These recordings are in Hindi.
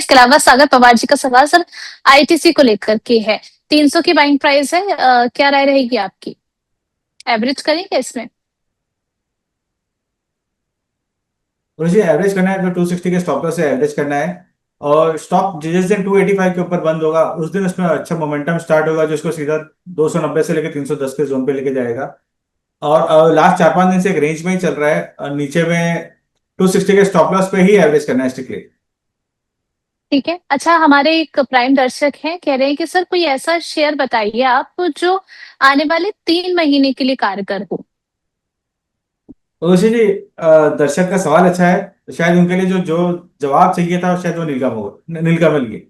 इसके अलावा सागर पवार जी का सवाल सर आईटीसी को लेकर के है। 300 की बाइंग प्राइस है, क्या राय रहेगी आपकी? एवरेज करेंगे इसमें? मुझे एवरेज करना है तो 260 के स्टॉप लॉस से एवरेज करना है। और स्टॉक जिस दिन 285 के ऊपर बंद होगा उस दिन उसमें अच्छा मोमेंटम स्टार्ट होगा, जिसको सीधा 290 से लेकर 310 के जोन पे लेके जाएगा। और लास्ट 4-5 दिन से एक रेंज में ही चल रहा है, और नीचे में 260 के स्टॉप लॉस पे ही एवरेज करना है स्ट्रिक्टली। ठीक है। अच्छा, हमारे एक प्राइम दर्शक हैं, कह रहे हैं कि सर कोई ऐसा शेयर बताइए आप जो आने वाले 3 महीने के लिए कारगर हो। तो जी, दर्शक का सवाल अच्छा है, तो शायद उनके लिए जो जो जवाब चाहिए था शायद वो नीलकमल की।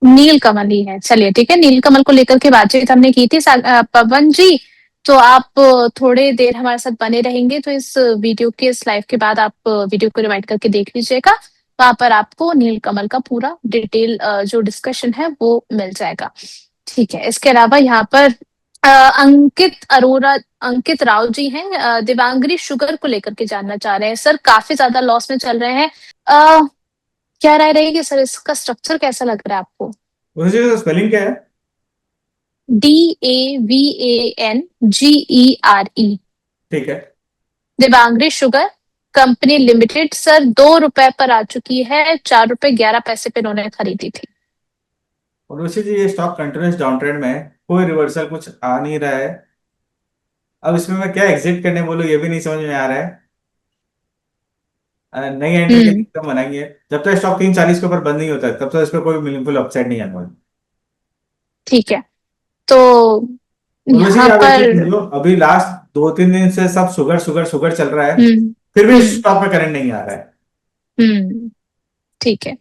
नीलकमल ही है, चलिए ठीक है। नीलकमल को लेकर के बातचीत हमने की थी पवन जी। तो आप थोड़े देर हमारे साथ बने रहेंगे तो इस वीडियो के, इस लाइव के बाद आप वीडियो को रिवाइंड करके देख लीजिएगा। वहां पर आपको नीलकमल का पूरा डिटेल जो डिस्कशन है वो मिल जाएगा। ठीक है। इसके अलावा यहाँ पर अंकित अरोरा, अंकित राव जी हैं, दिवांगरी शुगर को लेकर के जानना चाह रहे हैं। सर काफी ज्यादा लॉस में चल रहे हैं, क्या राय रहेगी सर? इसका स्ट्रक्चर कैसा लग रहा है आपको? उसी स्पेलिंग क्या है? DAVANGERE। ठीक है। दिवांगरी शुगर कंपनी लिमिटेड सर 2 रुपए पर आ चुकी है, 4 रुपए 11 पैसे पे इन्होंने खरीदी थी। और उसी जी ये स्टॉक कंटिन्यूस डाउन ट्रेंड में है, कोई रिवर्सल कुछ आ नहीं रहा है। अब इसमें मैं क्या एग्जिट करने बोलूं ये भी नहीं समझ में आ रहा है। नई एंट्री के लिए हम्म। एकदम मनाही है। जब तक स्टॉक 340 के ऊपर बंद नहीं होता है तब तक इस पर कोई मीनिंगफुल अपसाइड नहीं आने वाला। ठीक है। तो उर्वशी जी यहाँ आप एक चीज पर समझो, अभी लास्ट 2-3 दिन से सब शुगर शुगर शुगर चल रहा है, हम्म। फिर भी हम्म। स्टॉक में करंट नहीं आ रहा है। ठीक है।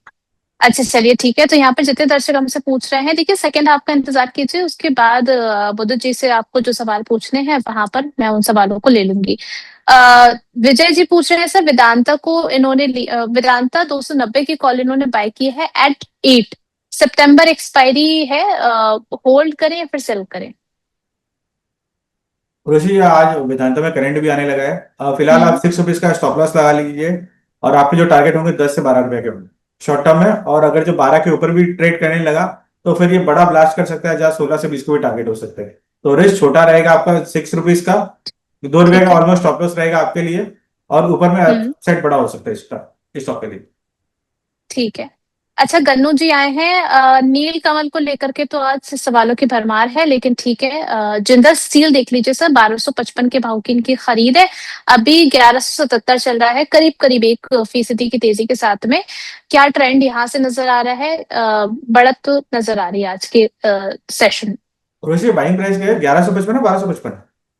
अच्छा चलिए ठीक है। तो यहाँ पर जितने दर्शक हमसे पूछ रहे हैं, देखिए सेकंड हाफ का इंतजार कीजिए, उसके बाद बुद्ध जी से आपको जो सवाल पूछने हैं वहां पर मैं उन सवालों को ले लूंगी। विजय जी पूछ रहे हैं सर वेदांता को इन्होंने वेदांता 290 की कॉल इन्होंने बाय की है एट 8 सितंबर एक्सपायरी है, होल्ड करें या फिर सेल करें? उर्वशी जी आज वेदांता में करंट भी आने लगा है। फिलहाल आप हम्म। 6 रुपीज का स्टॉप लॉस लगा लीजिए। और आपके जो टारगेट होंगे 10 से 12 रुपए के होंगे शॉर्ट टर्म में, और अगर जो 12 के ऊपर भी ट्रेड करने लगा तो फिर ये बड़ा ब्लास्ट कर सकता है, जहाँ 16 से 20 को भी टारगेट हो सकते हैं। तो रिस्क छोटा रहेगा आपका 6 रुपीज का, 2 रुपए ठीक का है। ऑलमोस्ट स्टॉप लॉस रहेगा आपके लिए। और ऊपर में हम्म। सेट बड़ा हो सकता है इस स्टॉक के लिए। ठीक है। अच्छा, गन्नू जी आए हैं नील कमल को लेकर के, तो आज से सवालों की भरमार है, लेकिन ठीक है। जिंदल स्टील देख लीजिए सर, 1255 के भाव की इनकी खरीद है। अभी 1177 चल रहा है, करीब करीब 1% की तेजी के साथ में। क्या ट्रेंड यहाँ से नजर आ रहा है? बढ़त तो नजर आ रही है आज के सेशन। उर्वशी बाइंग प्राइस क्या है, 1155 है 1255?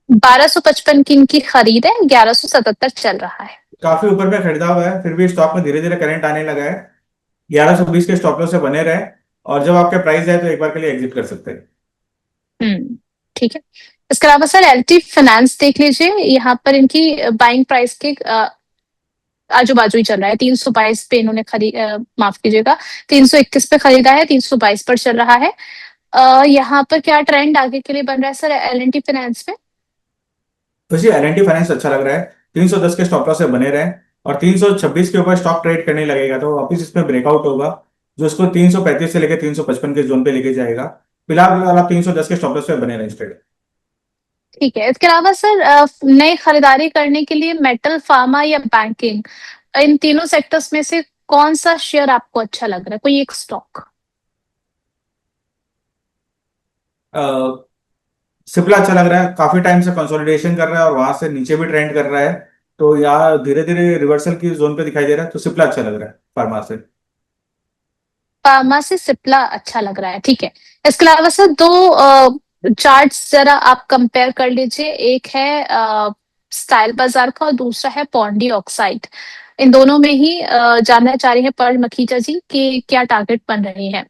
1255 की इनकी खरीद है, 1177 चल रहा है। काफी ऊपर में खरीदा हुआ है, फिर भी स्टॉक में धीरे धीरे करंट आने लगा है। 1120 के स्टॉप लॉस से बने रहे, और जब आपके प्राइस जाए तो एक बार के लिए एग्जिट कर सकते हैं। ठीक है। इसके अलावा सर एलटी फाइनेंस देख लीजिए, यहाँ पर इनकी बाइंग प्राइस के आजू बाजू ही चल रहा है। 322 पे इन्होंने माफ कीजिएगा, 321 पे खरीदा है, 322 पर चल रहा है। यहाँ पर क्या ट्रेंड आगे के लिए बन रहा है sir L N T finance में? तो जी एल एन टी फाइनेंस अच्छा लग रहा है। 310 के स्टॉप लॉस से बने रहे, और 326 के ऊपर स्टॉक ट्रेड करने लगेगा तो वापिस इसमें ब्रेकआउट होगा, जो इसको 335 से लेकर 355 के जोन पे लेके जाएगा। फिलहाल आप 310 के स्टॉप लॉस पे बने रहे ट्रेड। ठीक है। इसके अलावा सर नई खरीदारी करने के लिए मेटल, फार्मा या बैंकिंग, इन तीनों सेक्टर्स में से कौन सा शेयर आपको अच्छा लग रहा है? कोई एक स्टॉक? सिप्ला अच्छा लग रहा है, काफी टाइम से कंसोलिडेशन कर रहा है और वहां से नीचे भी ट्रेंड कर रहा है। तो यहाँ धीरे धीरे रिवर्सल की जोन पे दिखाई दे रहा है, तो सिप्ला अच्छा लग रहा है फार्मा से। फार्मा से सिप्ला अच्छा लग रहा है, ठीक है। इसके अलावा सर दो चार्ट्स जरा आप कंपेयर कर लीजिए, एक है स्टाइल बाजार का और दूसरा है पौंडी ऑक्साइड। इन दोनों में ही जानना चाह रही है पर्ल मखीजा जी कि क्या टारगेट बन रही है।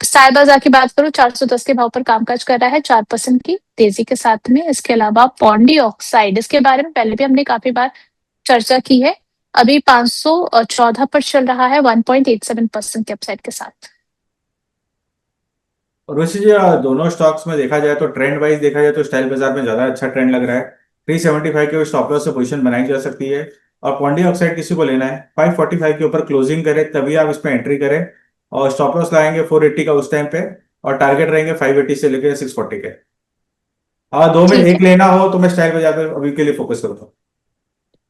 स्टाइल बाजार की बात करूं, 410 के भाव पर कामकाज कर रहा है, 4% की तेजी के साथ में। इसके अलावा पौंडी ऑक्साइड, इसके बारे में पहले भी हमने काफी बार चर्चा की है, अभी 514 पर चल रहा है, 1.87% के अपसाइड के साथ। और वैसे जी दोनों स्टॉक्स में देखा जाए तो ट्रेंड वाइज देखा जाए तो स्टाइल बाजार में ज्यादा अच्छा ट्रेंड लग रहा है। 375 के स्टॉप लॉस से पोजीशन बनाई जा सकती है। और पॉन्डी ऑक्साइड किसी को लेना है 545 के ऊपर क्लोजिंग करे तभी आप इसमें एंट्री करें। और स्टॉप लॉस लगाएंगे 480 का उस टाइम पे, और टारगेट रहेंगे 580 से लेकर 640 के। और दो में ठीक है, एक लेना हो तो मैं स्टाइल बाजार पे अभी के लिए फोकस करता हूँ।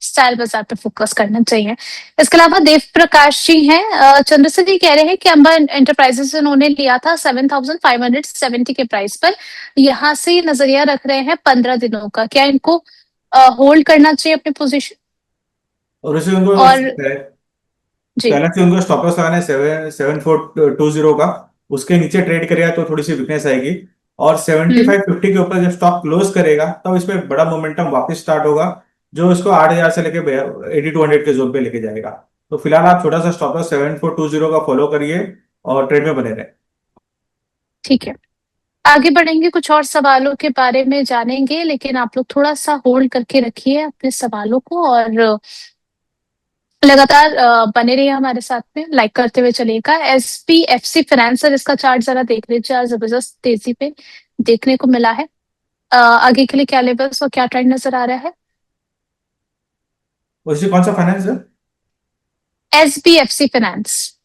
स्टाइल बाजार पे फोकस करना चाहिए। इसके अलावा देव प्रकाश जी हैं, चंद्रसेन जी कह रहे हैं कि अंबा एंटरप्राइजेस उन्होंने लिया था 7,570 के प्राइस पर, यहाँ से नजरिया रख रहे हैं 15 दिनों का, क्या इनको होल्ड करना चाहिए अपने पोजीशन? और उसे उनको और जी। पहले से उनको स्टॉप लॉस लगाना है 7,420 का। उसके नीचे ट्रेड करेगा तो थोड़ी सी वीकनेस आएगी। और हम्म। 7550 के ऊपर जब स्टॉक क्लोज करेगा तब इस पे बड़ा मोमेंटम वापस स्टार्ट होगा, जो इसको 8,000 से लेके 8200 के जोन पे लेके जाएगा। तो फिलहाल आप छोटा सा स्टॉप लॉस 7420 का फॉलो करिए और ट्रेड में बने रहे। ठीक है, आगे बढ़ेंगे, कुछ और सवालों के बारे में जानेंगे, लेकिन आप लोग थोड़ा सा होल्ड करके रखिए अपने सवालों को, और लगातार बने रहिए हमारे साथ में, लाइक करते हुए चलिएगा। SPFC फाइनेंसर, इसका चार्ट जरा देख लीजिए, आज जबरदस्त तेजी पे देखने को मिला है। आगे के लिए क्या लेवल्स और क्या ट्रेंड नजर आ रहा है? वैसे कौन सा फाइनेंस है? SBFC finance.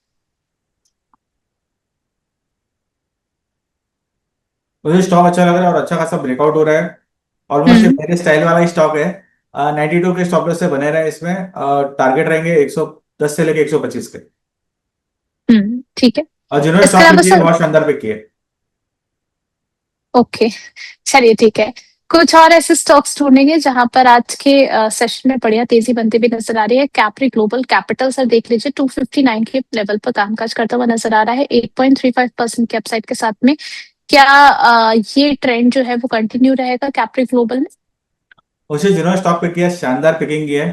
मुझे स्टॉक अच्छा लग रहा है और अच्छा खासा ब्रेकआउट हो रहा है। ऑलमोस्ट ये हम्म। मेरे स्टाइल वाला ही स्टॉक है। 92 के स्टॉप लॉस से बने रहे इसमें। टारगेट रहेंगे 110 से लेके 125 के। ठीक है। और जिन्होंने इसके स्टॉक पिक अलावा किए सर, बहुत शानदार पिक किए। ओके, चलिए ठीक है। कुछ और ऐसे स्टॉक्स ढूंढेंगे जहां पर आज के सेशन में बढ़िया तेजी बनती भी नजर आ रही है। कैप्री ग्लोबल कैपिटल सर देख लीजिए, 259 के लेवल पर कामकाज करता हुआ नजर आ रहा है, 8.35% के अपसाइड के साथ में। क्या ये ट्रेंड जो है वो कंटिन्यू रहेगा कैप्री ग्लोबल में? उसे जिन्होंने स्टॉक पिक किया शानदार पिकिंग की है।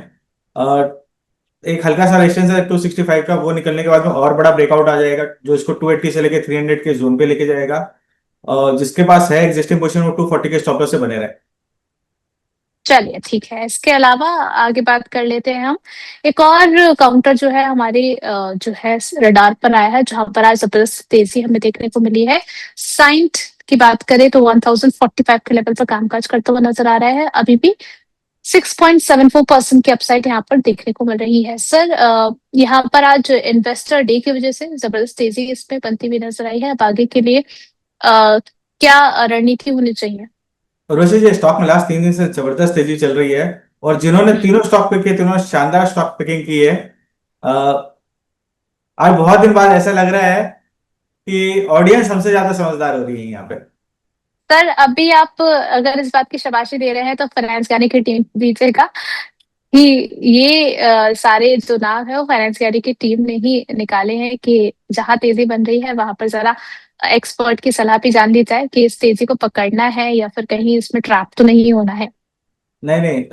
एक हल्का सा रेजिस्टेंस है 265 का, वो निकलने के बाद में और बड़ा ब्रेकआउट आ जाएगा जो इसको 280 से लेके 300 के जोन पे लेके जाएगा। और जिसके पास है एग्जिस्टिंग पोजीशन वो 240 के स्टॉप लॉस से बने रहे। चलिए ठीक है, इसके अलावा आगे बात कर लेते हैं हम। एक और काउंटर जो है हमारे जो है रडार पर आया है, जहां पर आज जबरदस्त तेजी हमें देखने को मिली है। साइंट की बात करें तो 1045 के लेवल पर कामकाज करता हुआ नजर आ रहा है, अभी भी 6.74% की अपसाइड यहाँ पर देखने को मिल रही है। सर यहाँ पर आज इन्वेस्टर डे की वजह से जबरदस्त तेजी इसमें बनती हुई नजर आई है, अब आगे के लिए क्या रणनीति होनी चाहिए? और वैसे ये स्टॉक में लास्ट 3 दिन से जबरदस्त तेजी चल रही है। और जिन्होंने तीनों स्टॉक पिक किए तीनों शानदार स्टॉक पिकिंग की है। अ, आज बहुत दिन बाद ऐसा लग रहा है कि ऑडियंस हमसे ज्यादा समझदार हो रही है यहाँ पे। सर अभी आप अगर इस बात की शाबाशी दे रहे हैं तो फाइनेंस गाड़ी की टीम को दीजिएगा कि ये सारे जो नाम है वो फाइनेंस गाड़ी की टीम ने ही निकाले हैं, कि जहां तेजी बन रही है वहां पर जरा एक्सपर्ट की सलाह भी जान ली जाए कि इस तेजी को पकड़ना है या फिर कहीं इसमें ट्रैप तो नहीं होना है। नहीं नहीं,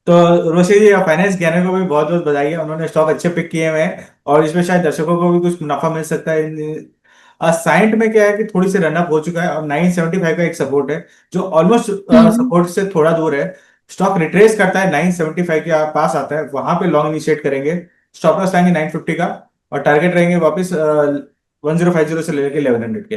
तो रोशी जी फाइनेंस ज्ञानी को भी बहुत बहुत बधाई है, उन्होंने स्टॉक अच्छे पिक किए हुए हैं और इसमें शायद दर्शकों को भी कुछ मुनाफा मिल सकता है। साइंट में क्या है कि थोड़ी सी रनअप हो चुका है और 975 का एक सपोर्ट है जो ऑलमोस्ट हम्म। सपोर्ट से थोड़ा दूर है। स्टॉक रिट्रेस करता है 975 के पास आता है, वहां पे लॉन्ग इनिशिएट करेंगे। स्टॉप लॉस लाएंगे 950 का और टारगेट रहेंगे वापस 1050 से लेकर 1100 के।